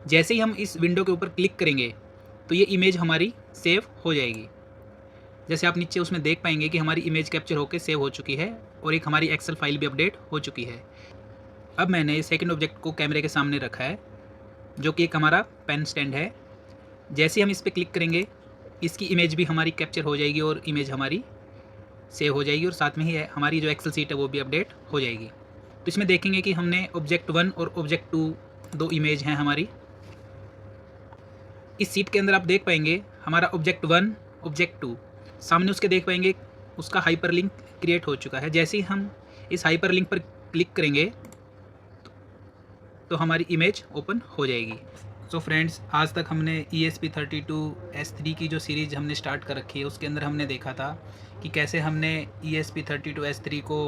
जैसे ही हम इस विंडो के ऊपर क्लिक करेंगे तो ये इमेज हमारी सेव हो जाएगी। जैसे आप नीचे उसमें देख पाएंगे कि हमारी इमेज कैप्चर होकर सेव हो चुकी है और एक हमारी एक्सेल फाइल भी अपडेट हो चुकी है। अब मैंने सेकंड ऑब्जेक्ट को कैमरे के सामने रखा है, जो कि एक हमारा पेन स्टैंड है। जैसे ही हम इस पर क्लिक करेंगे इसकी इमेज भी हमारी कैप्चर हो जाएगी और इमेज हमारी सेव हो जाएगी और साथ में ही हमारी जो एक्सेल सीट है वो भी अपडेट हो जाएगी। तो इसमें देखेंगे कि हमने ऑब्जेक्ट 1 और ऑब्जेक्ट 2 दो इमेज हैं हमारी। इस सीट के अंदर आप देख पाएंगे हमारा ऑब्जेक्ट 1 ऑब्जेक्ट 2 सामने उसके देख पाएंगे उसका हाइपरलिंक क्रिएट हो चुका है। जैसे ही हम इस हाइपरलिंक पर क्लिक करेंगे तो हमारी इमेज ओपन हो जाएगी। सो फ्रेंड्स, आज तक हमने ESP32S3 की जो सीरीज़ हमने स्टार्ट कर रखी है उसके अंदर हमने देखा था कि कैसे हमने ESP32S3 को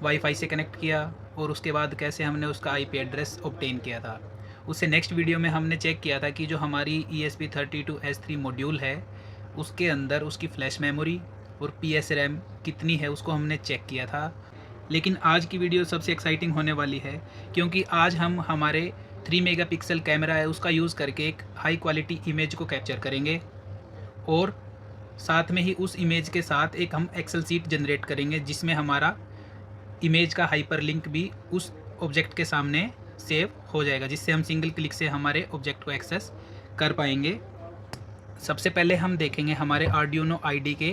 वाईफाई से कनेक्ट किया और उसके बाद कैसे हमने उसका IP एड्रेस ऑब्टेन किया था। उससे नेक्स्ट वीडियो में हमने चेक किया था कि जो हमारी ESP32S3 मॉड्यूल है उसके अंदर उसकी फ्लैश मेमोरी और PSRAM कितनी है उसको हमने चेक किया था। लेकिन आज की वीडियो सबसे एक्साइटिंग होने वाली है क्योंकि आज हम हमारे 3 मेगापिक्सल कैमरा है उसका यूज़ करके एक हाई क्वालिटी इमेज को कैप्चर करेंगे और साथ में ही उस इमेज के साथ एक हम एक्सेल सीट जनरेट करेंगे जिसमें हमारा इमेज का हाइपरलिंक भी उस ऑब्जेक्ट के सामने सेव हो जाएगा, जिससे हम सिंगल क्लिक से हमारे ऑब्जेक्ट को एक्सेस कर पाएंगे। सबसे पहले हम देखेंगे हमारे आर्डिनो आईडी के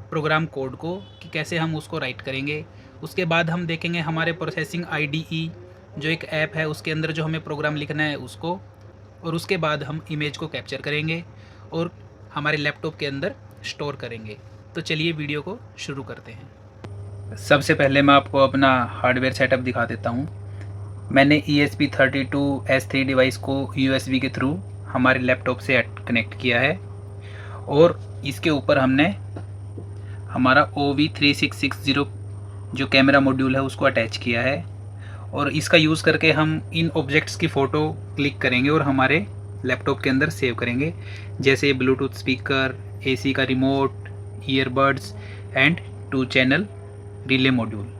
प्रोग्राम कोड को कि कैसे हम उसको राइट करेंगे। उसके बाद हम देखेंगे हमारे प्रोसेसिंग IDE जो एक ऐप है उसके अंदर जो हमें प्रोग्राम लिखना है उसको, और उसके बाद हम इमेज को कैप्चर करेंगे और हमारे लैपटॉप के अंदर स्टोर करेंगे। तो चलिए वीडियो को शुरू करते हैं। सबसे पहले मैं आपको अपना हार्डवेयर सेटअप दिखा देता हूँ। मैंने ESP32S3 डिवाइस को USB के थ्रू हमारे लैपटॉप से कनेक्ट किया है और इसके ऊपर हमने हमारा OV3660 जो कैमरा मॉड्यूल है उसको अटैच किया है और इसका यूज़ करके हम इन ऑब्जेक्ट्स की फ़ोटो क्लिक करेंगे और हमारे लैपटॉप के अंदर सेव करेंगे, जैसे ब्लूटूथ स्पीकर, AC का remote, earbuds and 2 channel relay module.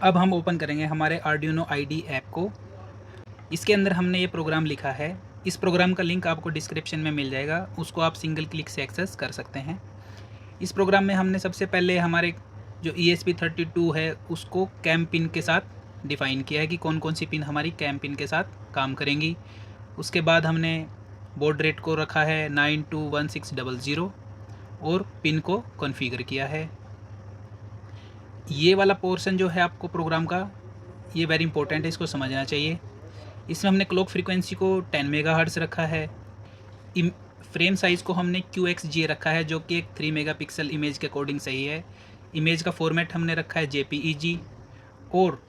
अब हम ओपन करेंगे हमारे आर्डिनो आईडी ऐप को। इसके अंदर हमने ये प्रोग्राम लिखा है। इस प्रोग्राम का लिंक आपको डिस्क्रिप्शन में मिल जाएगा, उसको आप सिंगल क्लिक से एक्सेस कर सकते हैं। इस प्रोग्राम में हमने सबसे पहले हमारे जो ESP32 है उसको कैम पिन के साथ डिफ़ाइन किया है कि कौन कौन सी पिन हमारी कैम पिन के साथ काम करेंगी। उसके बाद हमने बॉड रेट को रखा है 921600 और पिन को कॉन्फ़िगर किया है। ये वाला पोर्शन जो है आपको प्रोग्राम का ये वेरी इंपॉर्टेंट है, इसको समझना चाहिए। इसमें हमने क्लॉक फ्रीक्वेंसी को 10 मेगाहर्ट्ज़ रखा है। फ्रेम साइज़ को हमने QXGA रखा है जो कि एक 3 मेगापिक्सल इमेज के अकॉर्डिंग सही है। इमेज का फॉर्मेट हमने रखा है JPEG और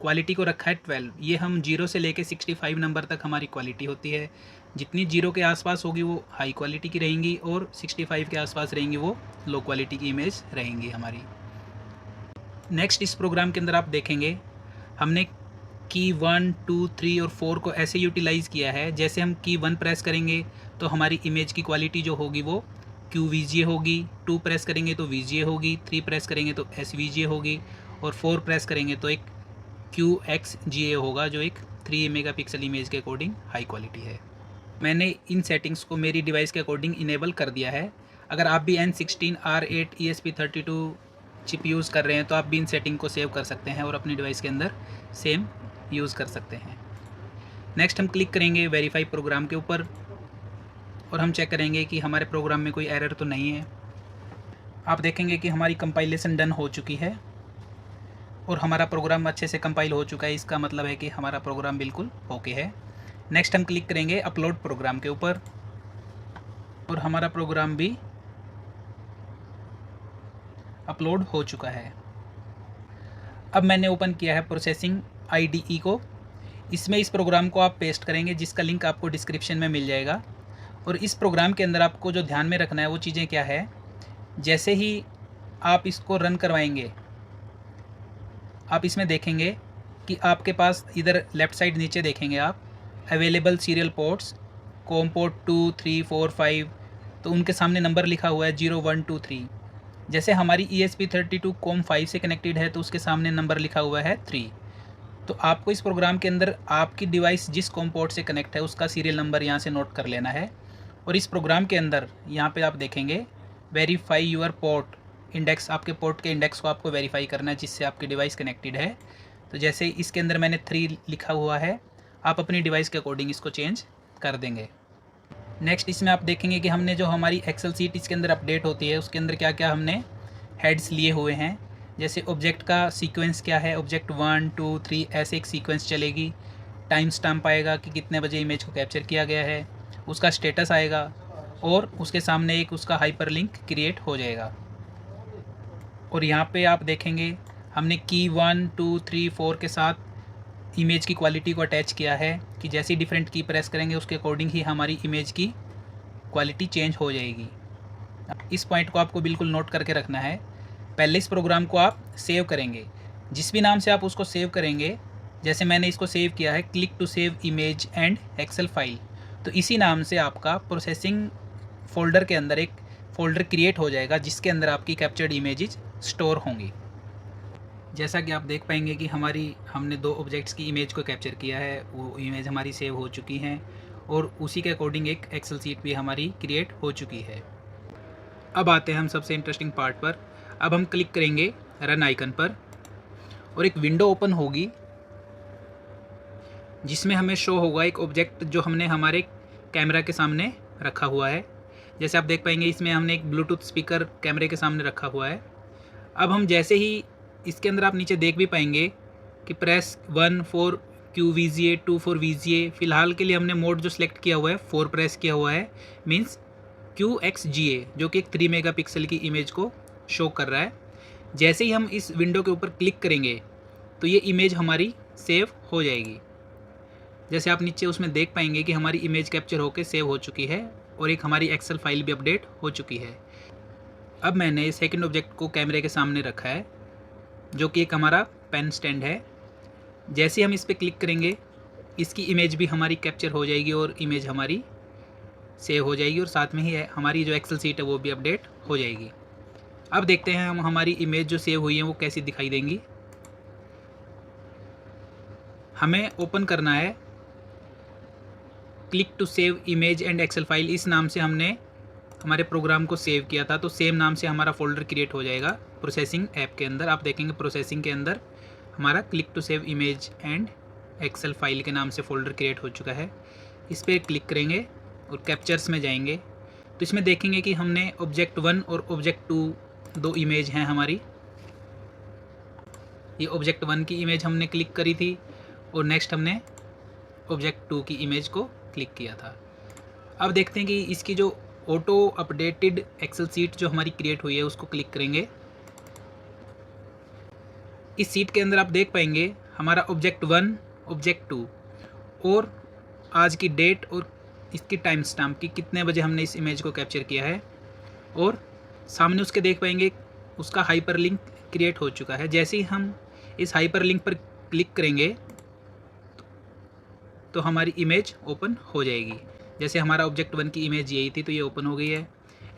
क्वालिटी को रखा है 12। ये हम 0 से लेके 65 नंबर तक हमारी क्वालिटी होती है। जितनी 0 के आसपास होगी वो हाई क्वालिटी की रहेंगी और 65 के आसपास रहेंगी वो लो क्वालिटी की इमेज रहेंगी हमारी। नेक्स्ट इस प्रोग्राम के अंदर आप देखेंगे हमने की 1, 2, 3 और 4 को ऐसे यूटिलाइज़ किया है, जैसे हम की 1 प्रेस करेंगे तो हमारी इमेज की क्वालिटी जो होगी वो QVGA होगी, 2 प्रेस करेंगे तो VGA होगी, 3 प्रेस करेंगे तो SVGA होगी और 4 प्रेस करेंगे तो एक QXGA होगा जो एक 3 मेगापिक्सल इमेज के अकॉर्डिंग हाई क्वालिटी है। मैंने इन सेटिंग्स को मेरी डिवाइस के अकॉर्डिंग इनेबल कर दिया है। अगर आप भी N16 R8 ESP32 chip use कर रहे हैं तो आप भी इन सेटिंग को सेव कर सकते हैं और अपनी डिवाइस के अंदर सेम यूज़ कर सकते हैं। नेक्स्ट हम क्लिक करेंगे वेरीफाई प्रोग्राम के ऊपर और हम चेक करेंगे कि हमारे प्रोग्राम में कोई एरर तो नहीं है। आप देखेंगे कि हमारी कंपाइलेशन डन हो चुकी है और हमारा प्रोग्राम अच्छे से कंपाइल हो चुका है। इसका मतलब है कि हमारा प्रोग्राम बिल्कुल ओके है। नेक्स्ट हम क्लिक करेंगे अपलोड प्रोग्राम के ऊपर और हमारा प्रोग्राम भी अपलोड हो चुका है। अब मैंने ओपन किया है प्रोसेसिंग IDE को। इसमें इस प्रोग्राम को आप पेस्ट करेंगे जिसका लिंक आपको डिस्क्रिप्शन में मिल जाएगा। और इस प्रोग्राम के अंदर आपको जो ध्यान में रखना है वो चीज़ें क्या है, जैसे ही आप इसको रन करवाएंगे आप इसमें देखेंगे कि आपके पास इधर लेफ़्ट साइड नीचे देखेंगे आप available serial ports com port 2, 3, 4, 5, तो उनके सामने नंबर लिखा हुआ है 0, 1, 2, 3। जैसे हमारी ESP32 कॉम 5 से कनेक्टेड है तो उसके सामने नंबर लिखा हुआ है 3। तो आपको इस प्रोग्राम के अंदर आपकी डिवाइस जिस कॉम पोर्ट से कनेक्ट है उसका सीरियल नंबर यहाँ से नोट कर लेना है। और इस प्रोग्राम के अंदर यहाँ पे आप देखेंगे वेरीफाई यूर पोर्ट इंडेक्स, आपके पोर्ट के इंडेक्स को आपको वेरीफाई करना है जिससे आपकी डिवाइस कनेक्टेड है। तो जैसे इसके अंदर मैंने 3 लिखा हुआ है, आप अपनी डिवाइस के अकॉर्डिंग इसको चेंज कर देंगे। नेक्स्ट इसमें आप देखेंगे कि हमने जो हमारी एक्सेल सीट इसके अंदर अपडेट होती है उसके अंदर क्या क्या हमने हेड्स लिए हुए हैं। जैसे ऑब्जेक्ट का सीक्वेंस क्या है, ऑब्जेक्ट 1 2 3 ऐसे एक सीक्वेंस चलेगी। टाइम स्टैम्प आएगा कि कितने बजे इमेज को कैप्चर किया गया है, उसका स्टेटस आएगा और उसके सामने एक उसका हाइपरलिंक क्रिएट हो जाएगा। और यहाँ पे आप देखेंगे हमने की 1 2 3 4 के साथ इमेज की क्वालिटी को अटैच किया है कि जैसे ही डिफरेंट की प्रेस करेंगे उसके अकॉर्डिंग ही हमारी इमेज की क्वालिटी चेंज हो जाएगी। इस पॉइंट को आपको बिल्कुल नोट करके रखना है। पहले इस प्रोग्राम को आप सेव करेंगे, जिस भी नाम से आप उसको सेव करेंगे, जैसे मैंने इसको सेव किया है click to save image and excel file, तो इसी नाम से आपका प्रोसेसिंग फोल्डर के अंदर एक फ़ोल्डर क्रिएट हो जाएगा जिसके अंदर आपकी कैप्चर्ड इमेजेस स्टोर होंगी। जैसा कि आप देख पाएंगे कि हमने 2 ऑब्जेक्ट्स की इमेज को कैप्चर किया है, वो इमेज हमारी सेव हो चुकी हैं और उसी के अकॉर्डिंग एक एक्सेल सीट भी हमारी क्रिएट हो चुकी है। अब आते हैं हम सबसे इंटरेस्टिंग पार्ट पर। अब हम क्लिक करेंगे रन आइकन पर और एक विंडो ओपन होगी जिसमें हमें शो होगा एक ऑब्जेक्ट जो हमने हमारे कैमरा के सामने रखा हुआ है। जैसे आप देख पाएंगे इसमें हमने एक ब्लूटूथ स्पीकर कैमरे के सामने रखा हुआ है। अब हम जैसे ही इसके अंदर आप नीचे देख भी पाएंगे कि प्रेस 1 4 QVGA 2 4 VGA, फ़िलहाल के लिए हमने मोड जो सिलेक्ट किया हुआ है 4 प्रेस किया हुआ है, मीन्स QXGA जो कि एक 3 मेगापिक्सल की इमेज को शो कर रहा है। जैसे ही हम इस विंडो के ऊपर क्लिक करेंगे तो ये इमेज हमारी सेव हो जाएगी। जैसे आप नीचे उसमें देख पाएंगे कि हमारी इमेज कैप्चर होकर सेव हो चुकी है और एक हमारी एक्सेल फाइल भी अपडेट हो चुकी है। अब मैंने सेकंड ऑब्जेक्ट को कैमरे के सामने रखा है जो कि एक हमारा पेन स्टैंड है। जैसे हम इस पर क्लिक करेंगे इसकी इमेज भी हमारी कैप्चर हो जाएगी और इमेज हमारी सेव हो जाएगी और साथ में ही हमारी जो एक्सेल सीट है वो भी अपडेट हो जाएगी। अब देखते हैं हम हमारी इमेज जो सेव हुई है वो कैसी दिखाई देंगी। हमें ओपन करना है click to save image and excel file, इस नाम से हमने हमारे प्रोग्राम को सेव किया था, तो सेम नाम से हमारा फ़ोल्डर क्रिएट हो जाएगा प्रोसेसिंग ऐप के अंदर। आप देखेंगे प्रोसेसिंग के अंदर हमारा click to save image and excel file के नाम से फ़ोल्डर क्रिएट हो चुका है। इस पर क्लिक करेंगे और कैप्चर्स में जाएंगे तो इसमें देखेंगे कि हमने ऑब्जेक्ट 1 और ऑब्जेक्ट 2 2 इमेज हैं हमारी। ये ऑब्जेक्ट 1 की इमेज हमने क्लिक करी थी और नेक्स्ट हमने ऑब्जेक्ट 2 की इमेज को क्लिक किया था। अब देखते हैं कि इसकी जो ऑटो अपडेटेड एक्सेल सीट जो हमारी क्रिएट हुई है उसको क्लिक करेंगे। इस सीट के अंदर आप देख पाएंगे हमारा ऑब्जेक्ट 1 ऑब्जेक्ट 2 और आज की डेट और इसकी टाइम स्टैम्प की कितने बजे हमने इस इमेज को कैप्चर किया है और सामने उसके देख पाएंगे उसका हाइपरलिंक क्रिएट हो चुका है। जैसे ही हम इस हाइपरलिंक पर क्लिक करेंगे तो हमारी इमेज ओपन हो जाएगी। जैसे हमारा ऑब्जेक्ट 1 की इमेज यही थी तो ये ओपन हो गई है।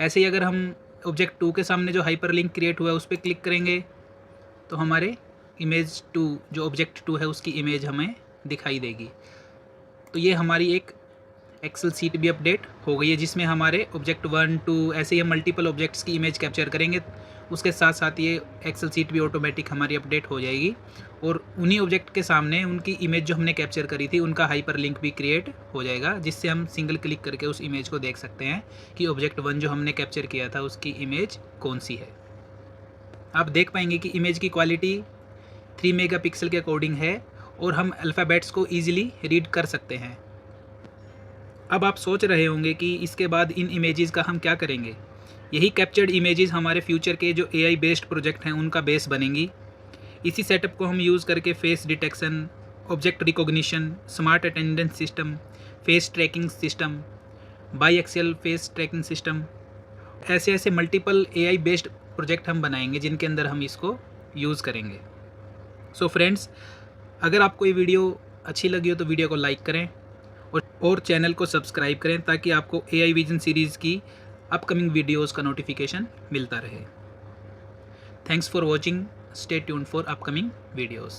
ऐसे ही अगर हम ऑब्जेक्ट 2 के सामने जो हाइपरलिंक क्रिएट हुआ है उस पर क्लिक करेंगे तो हमारे इमेज 2 जो ऑब्जेक्ट 2 है उसकी इमेज हमें दिखाई देगी। तो ये हमारी एक एक्सेल सीट भी अपडेट हो गई है जिसमें हमारे ऑब्जेक्ट 1 2 ऐसे ही हम मल्टीपल ऑब्जेक्ट्स की इमेज कैप्चर करेंगे, उसके साथ साथ ये एक्सेल सीट भी ऑटोमेटिक हमारी अपडेट हो जाएगी और उन्हीं ऑब्जेक्ट के सामने उनकी इमेज जो हमने कैप्चर करी थी उनका हाइपरलिंक भी क्रिएट हो जाएगा, जिससे हम सिंगल क्लिक करके उस इमेज को देख सकते हैं कि ऑब्जेक्ट 1 जो हमने कैप्चर किया था उसकी इमेज कौन सी है। आप देख पाएंगे कि इमेज की क्वालिटी 3 मेगापिक्सल के अकॉर्डिंग है और हम अल्फ़ाबेट्स को ईजिली रीड कर सकते हैं। अब आप सोच रहे होंगे कि इसके बाद इन इमेजेस का हम क्या करेंगे। यही कैप्चर्ड इमेजेस हमारे फ्यूचर के जो AI बेस्ड प्रोजेक्ट हैं उनका बेस बनेंगी। इसी सेटअप को हम यूज़ करके face detection, object recognition, smart attendance system, face tracking system, by axial face tracking system, ऐसे मल्टीपल AI बेस्ड प्रोजेक्ट हम बनाएंगे जिनके अंदर हम इसको यूज़ करेंगे। सो फ्रेंड्स, अगर आपको ये वीडियो अच्छी लगी हो तो वीडियो को लाइक करें और चैनल को सब्सक्राइब करें ताकि आपको AI विजन सीरीज़ की अपकमिंग वीडियोज़ का नोटिफिकेशन मिलता रहे। Thanks for watching, stay tuned for upcoming videos.